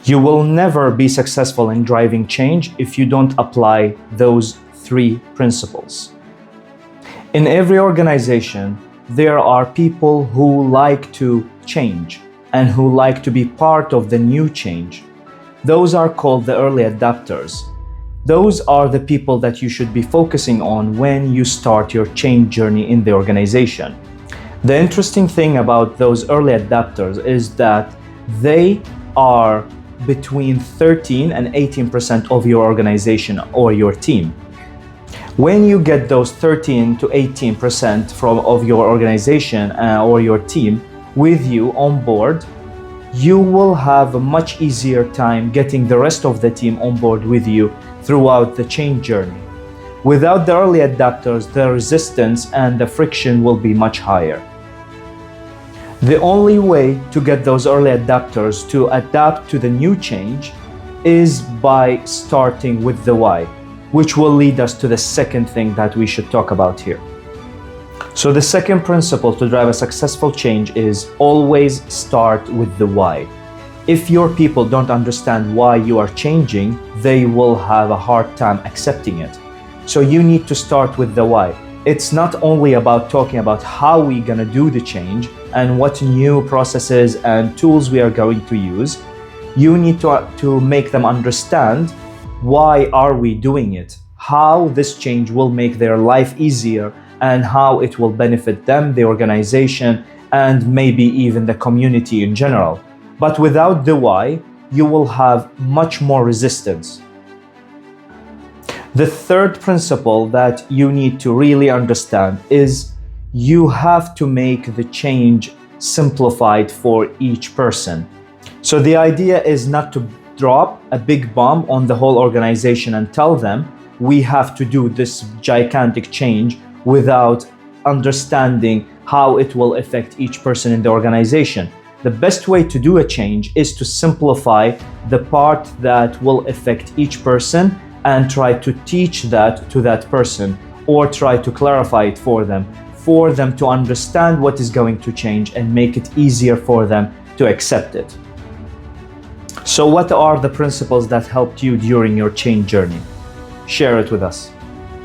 You will never be successful in driving change if you don't apply those three principles. In every organization, there are people who like to change and who like to be part of the new change. Those are called the early adapters. Those are the people that you should be focusing on when you start your change journey in the organization. The interesting thing about those early adapters is that they are between 13 and 18% of your organization or your team. When you get those 13 to 18% of your organization or your team with you on board, you will have a much easier time getting the rest of the team on board with you throughout the change journey. Without the early adapters, the resistance and the friction will be much higher. The only way to get those early adapters to adapt to the new change is by starting with the why, which will lead us to the second thing that we should talk about here. So the second principle to drive a successful change is always start with the why. If your people don't understand why you are changing, they will have a hard time accepting it. So you need to start with the why. It's not only about talking about how we're gonna do the change and what new processes and tools we are going to use. You need to make them understand why are we doing it, how this change will make their life easier, and how it will benefit them, the organization, and maybe even the community in general. But without the why, you will have much more resistance. The third principle that you need to really understand is you have to make the change simplified for each person. So the idea is not to drop a big bomb on the whole organization and tell them we have to do this gigantic change without understanding how it will affect each person in the organization. The best way to do a change is to simplify the part that will affect each person and try to teach that to that person, or try to clarify it for them to understand what is going to change and make it easier for them to accept it. So what are the principles that helped you during your change journey? Share it with us.